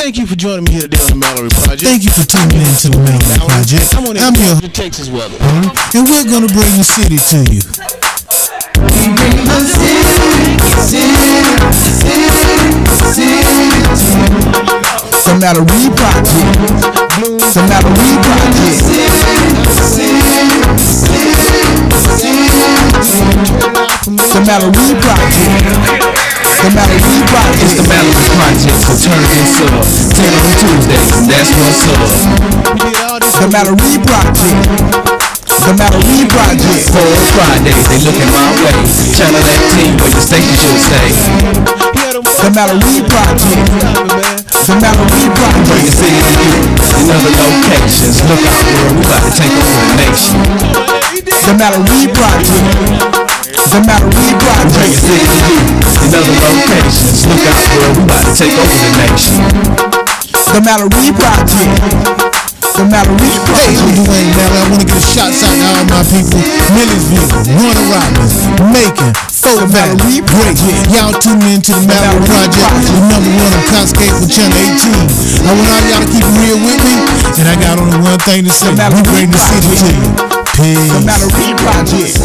Thank you for joining me here today on the Mallory Project. Thank you for tuning in to the Mallory Project. I'm your the Texas weather. And we're going to bring the city to you. We bring the city. The Mallory Project. The Mallory Project. The Mallory Project. The Mallory Project. It's the Mallory Project, so turn this up. 10 on Tuesdays, and that's what's up. The Mallory Project. The Mallory Project. 4 Fridays, they looking my way. Channel 18, where your station should say. The Mallory Project. The Mallory Project. Bring the city to you in other locations. Look out, world, we about to take over the nation. The Mallory Project. The Mallory Project. Bring the city to you in other locations. Look out, world, we about to take over the nation. The Mallory Project. The Mallory Project. Hey, I'm Dwayne Mallory. I want to give a shout out to all my people. Millersville, Warner Robins, Macon, Folk Valley, Project. Y'all tune in to the Mallory Project, the number one on Cascade for Channel 18. I want all y'all to keep it real with me, and I got only one thing to say. We bring the city to you. Peace. The Mallory Project.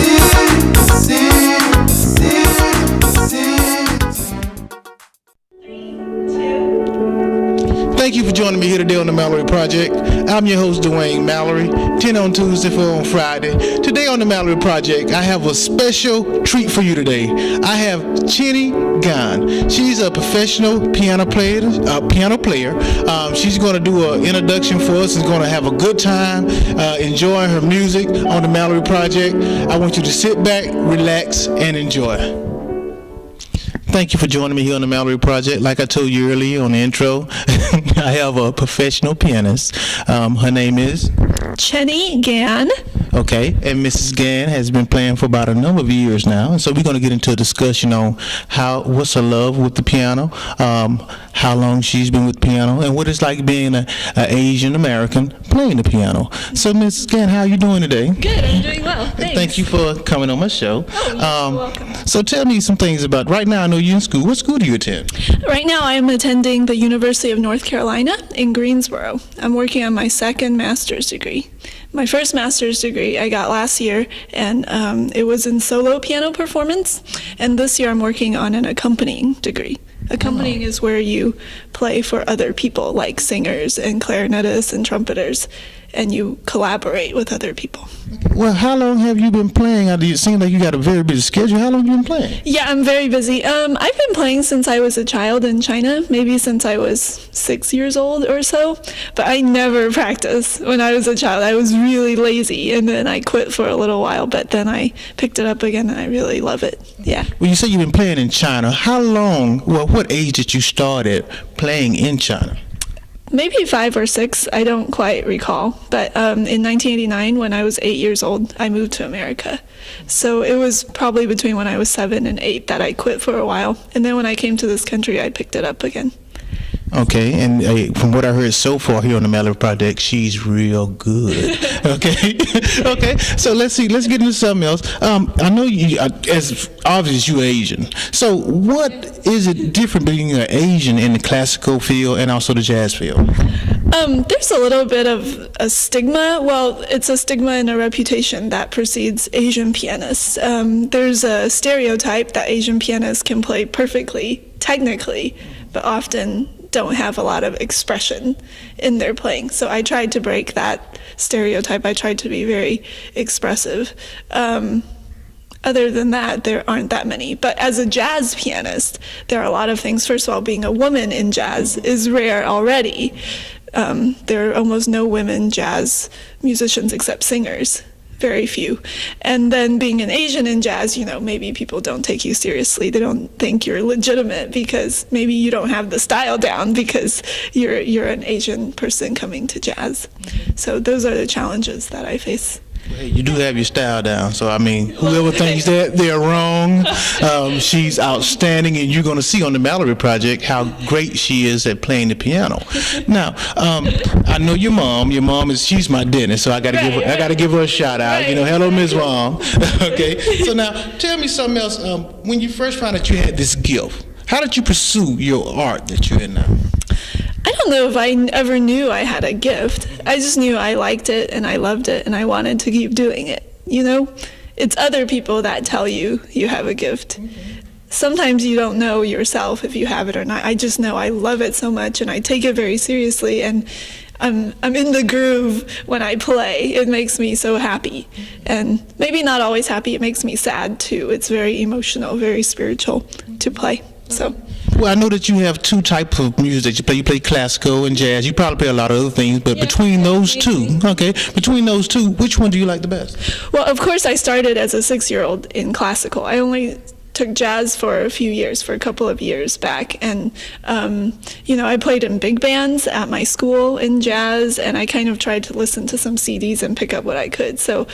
Thank you for joining me here today on the Mallory Project. I'm your host, Dwayne Mallory. 10 on Tuesday, 4 on Friday. Today on the Mallory Project, I have a special treat for you today. I have Chenny Gan. She's a professional piano player. She's going to do an introduction for us. She's going to have a good time enjoying her music on the Mallory Project. I want you to sit back, relax, and enjoy. Thank you for joining me here on the Mallory Project. Like I told you earlier on the intro, I have a professional pianist. Her name is Chenny Gan. Okay, and Mrs. Gan has been playing for about a number of years now, and so we're going to get into a discussion on what's her love with the piano, how long she's been with piano, and what it's like being an Asian American playing the piano. So, Mrs. Gan, how are you doing today? Good, I'm doing well. Thanks. Thank you for coming on my show. Oh, you're welcome. So, tell me some things about. Right now, I know you're in school. What school do you attend? Right now, I'm attending the University of North Carolina in Greensboro. I'm working on my second master's degree. My first master's degree I got last year, and it was in solo piano performance. And this year I'm working on an accompanying degree. Accompanying is where you play for other people, like singers and clarinetists and trumpeters, and you collaborate with other people. Well, how long have you been playing? It seems like you got a very busy schedule. How long have you been playing? Yeah, I'm very busy. I've been playing since I was a child in China, maybe since I was 6 years old or so, but I never practiced when I was a child. I was really lazy, and then I quit for a little while, but then I picked it up again, and I really love it. Yeah. Well, you say you've been playing in China. How long, what age did you start playing in China? Maybe 5 or 6, I don't quite recall. But in 1989, when I was 8 years old, I moved to America. So it was probably between when I was 7 and 8 that I quit for a while. And then when I came to this country, I picked it up again. Okay, and from what I heard so far here on the Mallory Project, she's real good. Okay, okay. So let's get into something else. I know you, as obvious, you're Asian. So what is it different being an Asian in the classical field and also the jazz field? There's a little bit of a stigma. Well, it's a stigma and a reputation that precedes Asian pianists. There's a stereotype that Asian pianists can play perfectly, technically, but often don't have a lot of expression in their playing. So I tried to break that stereotype. I tried to be very expressive. Other than that, there aren't that many. But as a jazz pianist, there are a lot of things. First of all, being a woman in jazz is rare already. There are almost no women jazz musicians except singers. Very few. And then being an Asian in jazz, maybe people don't take you seriously. They don't think you're legitimate because maybe you don't have the style down because you're an Asian person coming to jazz. So those are the challenges that I face. Hey, you do have your style down, so I mean, whoever thinks that they're wrong. She's outstanding, and you're going to see on the Mallory Project how great she is at playing the piano. Now, I know your mom. She's my dentist, so I got to give her a shout out. Right. Hello, Ms. Mom. Okay. So now, tell me something else. When you first found out you had this gift, how did you pursue your art that you're in now? I don't don't know if I ever knew I had a gift. I just knew I liked it and I loved it and I wanted to keep doing it. You know, it's other people that tell you you have a gift. Sometimes you don't know yourself if you have it or not. I just know I love it so much and I take it very seriously, and I'm in the groove when I play. It makes me so happy, and maybe not always happy. It makes me sad too. It's very emotional, very spiritual to play. So. Well, I know that you have two types of music that you play. You play classical and jazz. You probably play a lot of other things, but between those two, which one do you like the best? Well, of course, I started as a 6-year-old in classical. I only took jazz for a couple of years back, and I played in big bands at my school in jazz, and I kind of tried to listen to some CDs and pick up what I could. So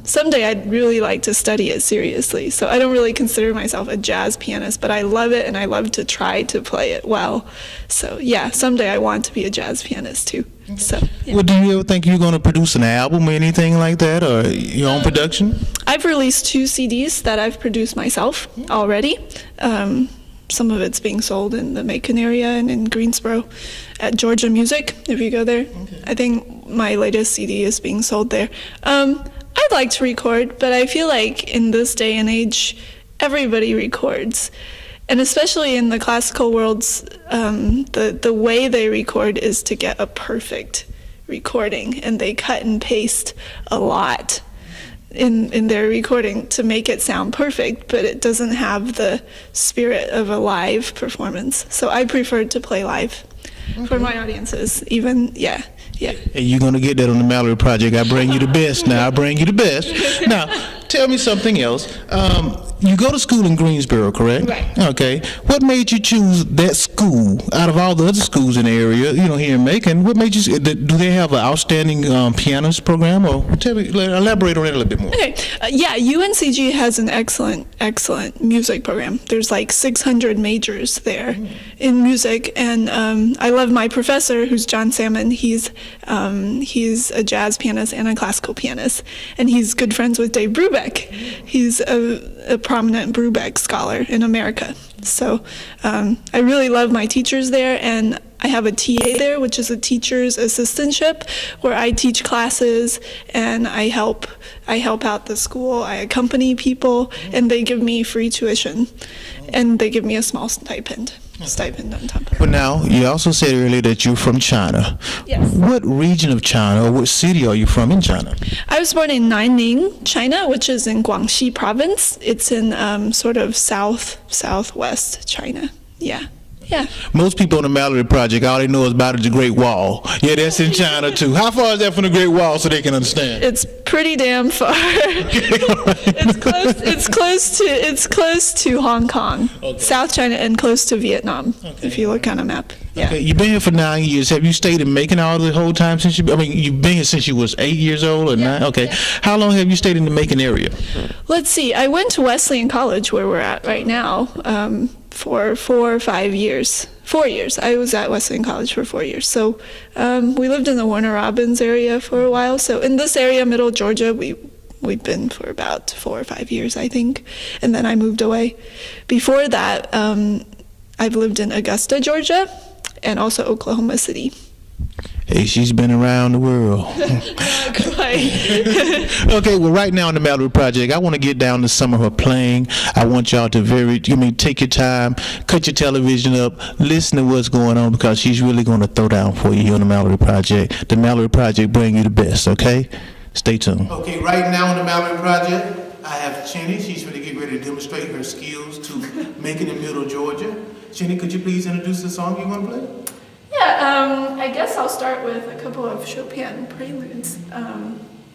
someday I'd really like to study it seriously. So I don't really consider myself a jazz pianist, but I love it, and I love to try to play it well. So yeah, someday I want to be a jazz pianist too. So, yeah. Well, do you ever think you're going to produce an album or anything like that, or your own production? I've released 2 CDs that I've produced myself already. Some of it's being sold in the Macon area and in Greensboro at Georgia Music, if you go there. Okay. I think my latest CD is being sold there. I'd like to record, but I feel like in this day and age, everybody records. And especially in the classical worlds, the way they record is to get a perfect recording, and they cut and paste a lot in their recording to make it sound perfect, but it doesn't have the spirit of a live performance. So I prefer to play live for my audiences, even, yeah. And you're going to get that on the Mallory Project. I bring you the best now. I bring you the best. Now, tell me something else. You go to school in Greensboro, correct? Right. Okay. What made you choose that school out of all the other schools in the area, here in Macon? What made you, do they have an outstanding pianist program? Or tell me, elaborate on that a little bit more. Okay. UNCG has an excellent music program. There's like 600 majors there in music, and I love my professor, who's John Salmon. He's a jazz pianist and a classical pianist, and he's good friends with Dave Brubeck. He's a prominent Brubeck scholar in America. So I really love my teachers there, and I have a TA there, which is a teacher's assistantship, where I teach classes and I help out the school. I accompany people, and they give me free tuition, and they give me a small stipend on top of it. But now, you also said earlier that you're from China. Yes. What region of China, or what city are you from in China? I was born in Nanning, China, which is in Guangxi province. It's in sort of southwest China. Yeah. Most people on the Mallory Project, all they know is about the Great Wall. Yeah, that's in China too. How far is that from the Great Wall, so they can understand? It's pretty damn far. It's close to Hong Kong, okay. South China, and close to Vietnam. Okay. If you look on a map. Yeah. Okay, you've been here for 9 years. Have you stayed in Macon all the whole time since you've been here since you was 8 years old or 9? Okay. Yeah. How long have you stayed in the Macon area? Let's see. I went to Wesleyan College, where we're at right now, for 4 or 5 years. 4 years. I was at Wesleyan College for 4 years. So we lived in the Warner Robins area for a while. So in this area, Middle Georgia, we've been for about 4 or 5 years, I think. And then I moved away. Before that, I've lived in Augusta, Georgia, and also Oklahoma City. Hey, she's been around the world. Not quite. Okay, well, right now on the Mallory Project, I want to get down to some of her playing. I want y'all to take your time, cut your television up, listen to what's going on, because she's really going to throw down for you here on the Mallory Project. The Mallory Project bring you the best, okay? Stay tuned. Okay, right now on the Mallory Project, I have Chenny. She's going to get ready to demonstrate her skills to Macon in Middle Georgia. Chenny, could you please introduce the song you're going to play? Yeah, I guess I'll start with a couple of Chopin preludes.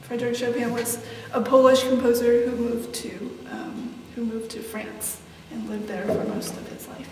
Frédéric Chopin was a Polish composer who moved to France and lived there for most of his life.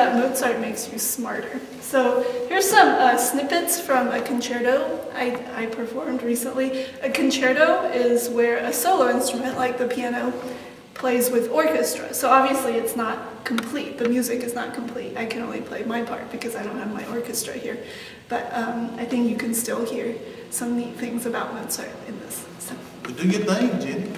that Mozart makes you smarter. So here's some snippets from a concerto I performed recently. A concerto is where a solo instrument, like the piano, plays with orchestra. So obviously it's not complete. The music is not complete. I can only play my part because I don't have my orchestra here. But I think you can still hear some neat things about Mozart in this. So. But do your thing, Jenny.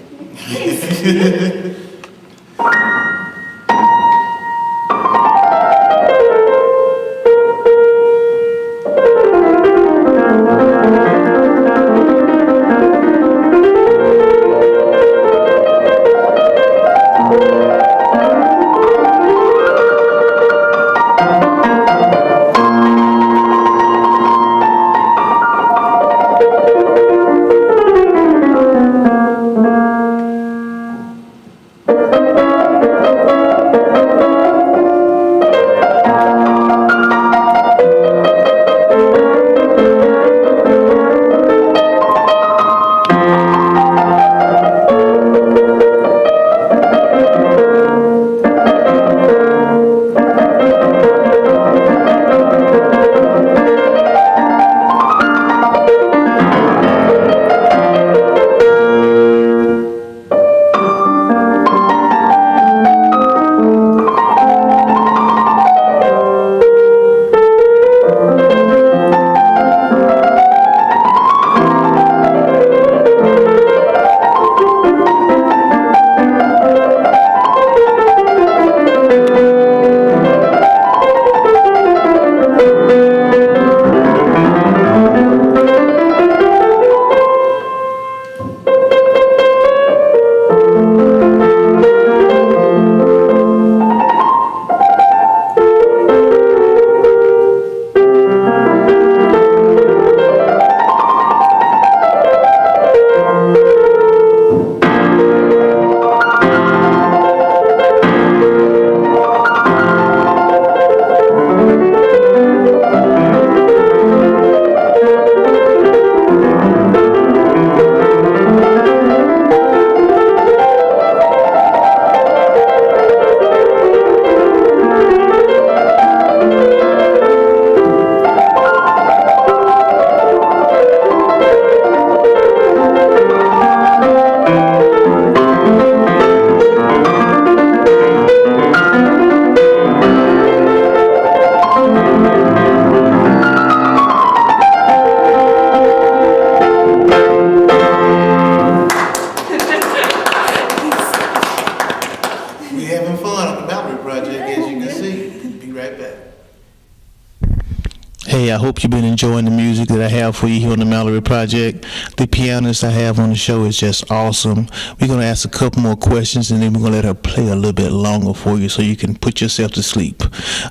Hey, I hope you've been enjoying the music that I have for you here on the Mallory Project. The pianist I have on the show is just awesome. We're going to ask a couple more questions, and then we're going to let her play a little bit longer for you so you can put yourself to sleep.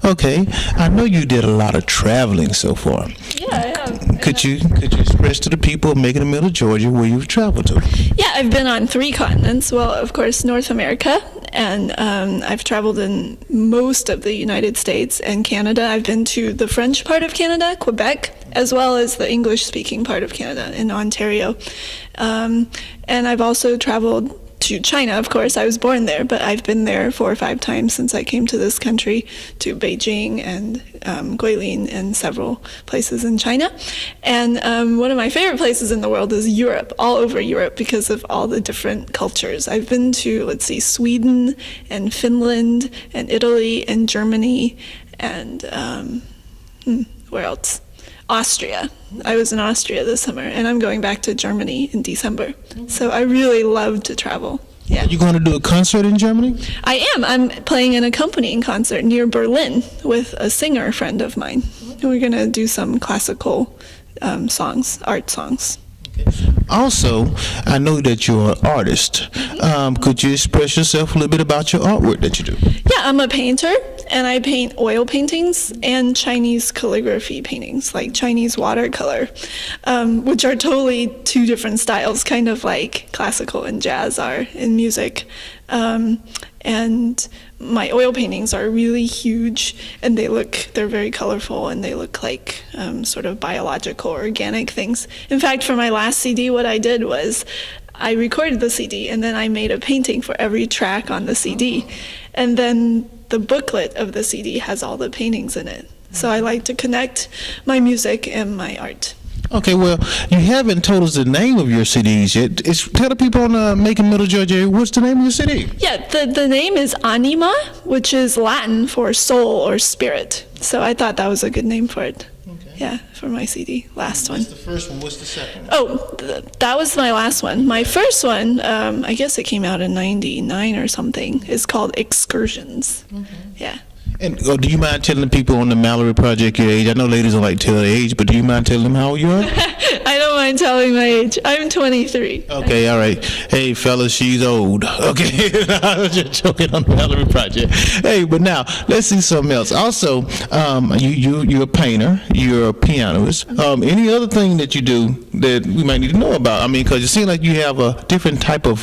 Okay, I know you did a lot of traveling so far. Yeah, I have. Could you express to the people of Macon and Middle Georgia where you've traveled to? Yeah, I've been on 3 continents. Well, of course, North America, and I've traveled in most of the United States and Canada. I've been to the French part of Canada, Quebec, as well as the English-speaking part of Canada in Ontario. And I've also traveled to China, of course. I was born there, but I've been there 4 or 5 times since I came to this country, to Beijing and Guilin and several places in China. And one of my favorite places in the world is Europe, all over Europe, because of all the different cultures. I've been to, Sweden and Finland and Italy and Germany and where else? Austria. I was in Austria this summer, and I'm going back to Germany in December. So I really love to travel. Yeah. Are you going to do a concert in Germany? I am. I'm playing an accompanying concert near Berlin with a singer friend of mine. And we're going to do some classical songs, art songs. Also, I know that you're an artist. Could you express yourself a little bit about your artwork that you do? Yeah, I'm a painter, and I paint oil paintings and Chinese calligraphy paintings, like Chinese watercolor, which are totally 2 different styles, kind of like classical and jazz are in music. And my oil paintings are really huge, and they're very colorful, and they look like sort of biological, organic things. In fact, for my last CD, what I did was I recorded the CD, and then I made a painting for every track on the CD. And then the booklet of the CD has all the paintings in it. So I like to connect my music and my art. Okay, well, you haven't told us the name of your CDs yet. Tell the people on Macon, Middle Georgia area, what's the name of your CD? Yeah, the name is Anima, which is Latin for soul or spirit. So I thought that was a good name for it. Okay. Yeah, for my CD, last one. What's the first one? What's the second one? Oh, that was my last one. My first one, I guess it came out in '99 or something, is called Excursions. Yeah. And do you mind telling the people on the Mallory Project your age? I know ladies don't like to tell their age, but do you mind telling them how old you are? I don't mind telling my age. I'm 23. Okay, all right. Hey, fellas, she's old. Okay, I'm just joking on the Mallory Project. Hey, but now let's see something else. Also, you're a painter. You're a pianist. Any other thing that you do that we might need to know about? I mean, because it seems like you have a different type of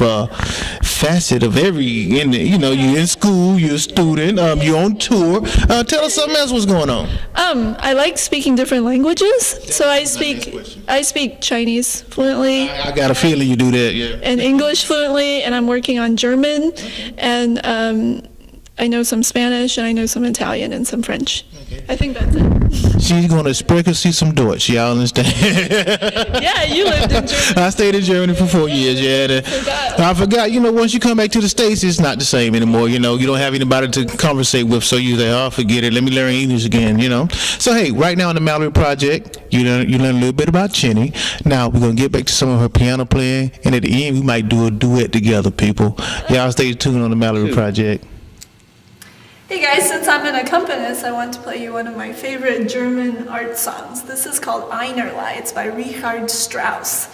facet of every. You're in school. You're a student. You're on tour. Tell us something else. What's going on? I like speaking different languages. So I speak Chinese fluently. I got a feeling you do that. Yeah. And English fluently, and I'm working on German, and I know some Spanish, and I know some Italian and some French. Okay. I think that's it. She's gonna sprechen see some Deutsch. Y'all understand? Yeah, you lived in Germany. I stayed in Germany for 4 years. Yeah, I forgot. Once you come back to the States, it's not the same anymore. You don't have anybody to conversate with, so you say, "Oh, forget it. Let me learn English again." So hey, right now on the Mallory Project, you learn a little bit about Chenny. Now we're gonna get back to some of her piano playing, and at the end we might do a duet together. People, y'all stay tuned on the Mallory Project. Hey guys, since I'm an accompanist, I want to play you one of my favorite German art songs. This is called Einerlei. It's by Richard Strauss.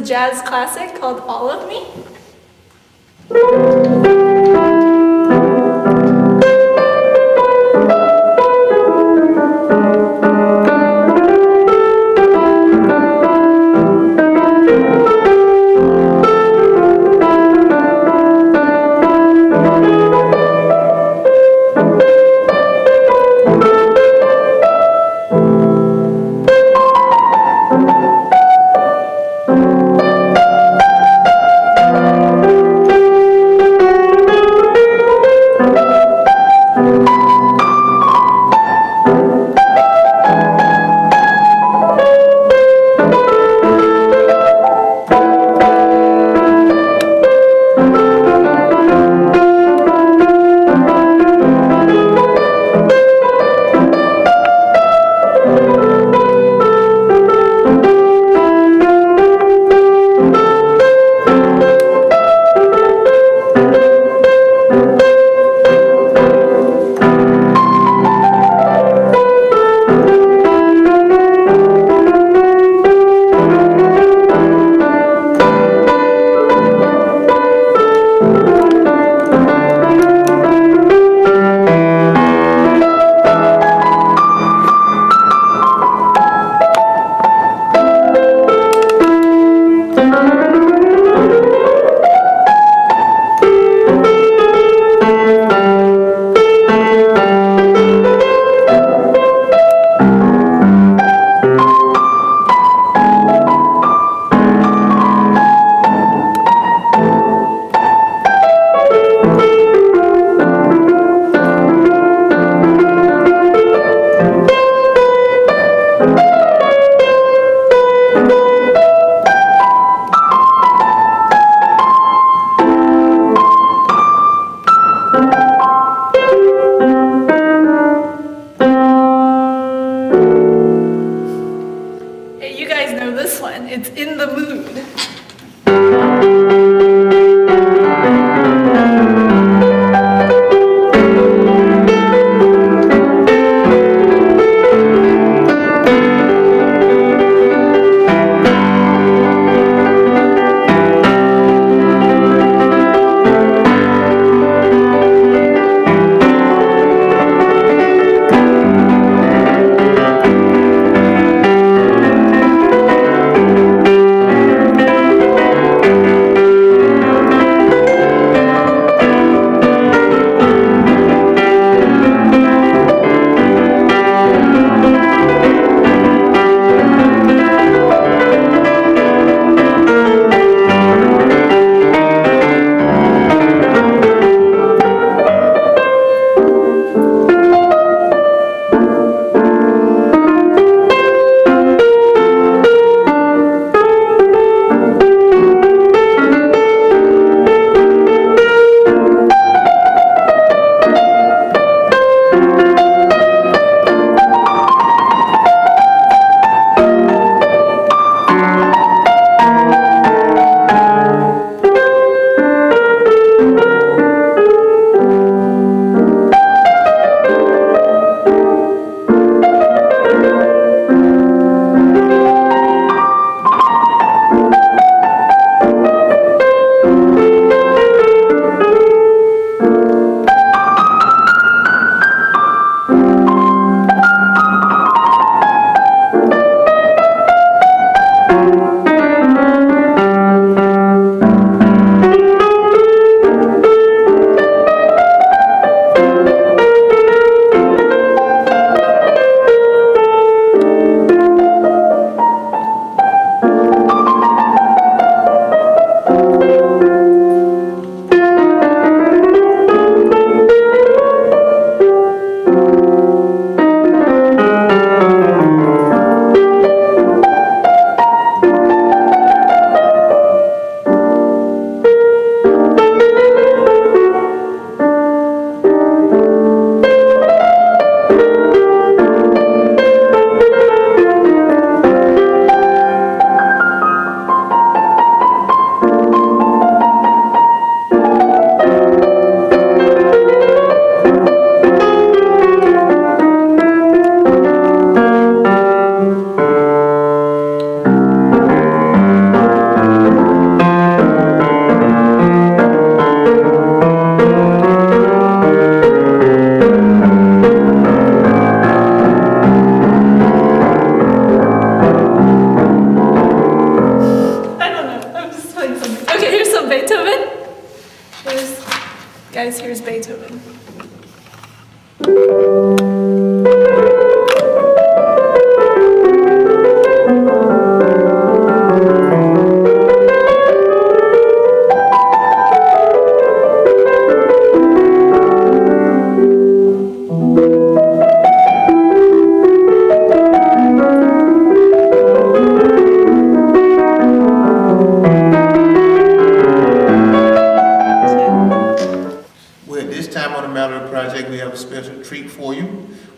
Jazz classic called All of Me.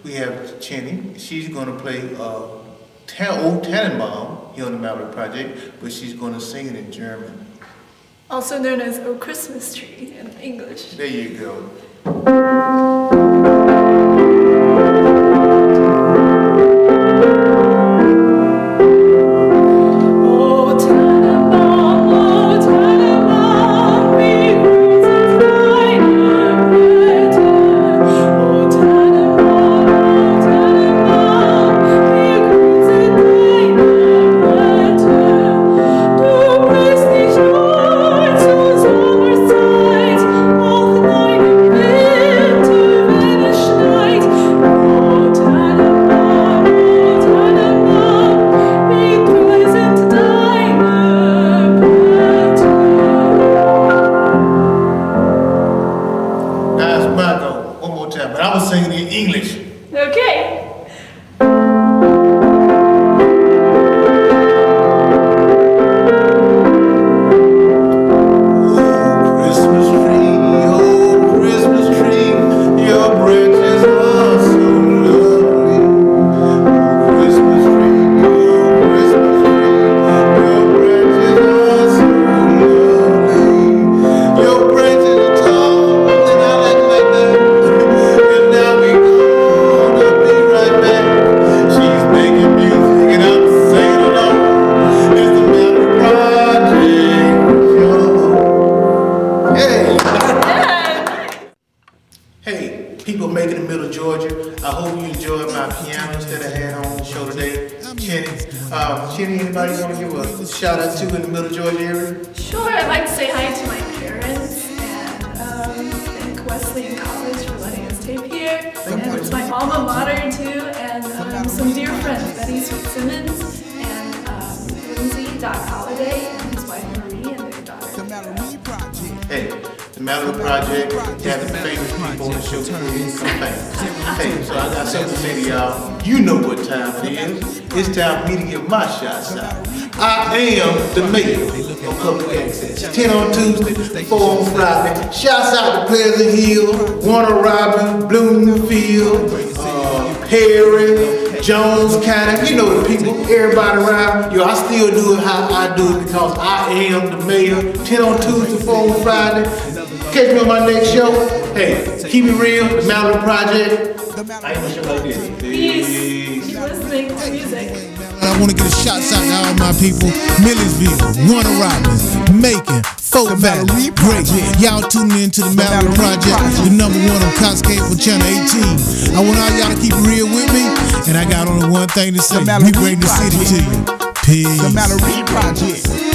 we have Chenny. She's going to play Old Tannenbaum here on the Mallory Project, but she's going to sing it in German. Also known as "O Christmas Tree" in English. There you go. But I was singing in English. Okay. Hey, people of Macon and Middle Georgia, I hope you enjoyed my pianos that I had on the show today. Chenny, anybody want to give a shout out to in the Middle Georgia area? Sure, I'd like to say hi to my parents and thank Wesleyan College for letting us tape here. And my alma mater too, and some dear friends, Betty Sweet-Simmons and Lindsay.Holiday and his wife Marie and their daughter. The Mallory Project. Hey, the Mallory Project has the famous people on the show for some things. Hey, so I got something to say to y'all. You know what time it is. It's time for me to give my shots out. I am the mayor of public access. 10 on Tuesday, 4 on Friday. Shouts out to Pleasant Hill, Warner Robin, Bloomfield, Perry, Jones County. You know the people, everybody around. Yo, I still do it how I do it because I am the mayor. 10 on Tuesday, 4 on Friday. Catch me on my next show. Hey, keep it real, the Mallory Project. I ain't gonna show like this. Peace. Keep listening to music. I want to get a shout out to all my people. Millersville, Warner Robin, Macon, Folk Valley, Great. Y'all tuning in to the Mallory Project, the #1 on Cascade for Channel 18. I want all y'all to keep it real with me, and I got only one thing to say. We bring the city to you. Peace. The Mallory Project.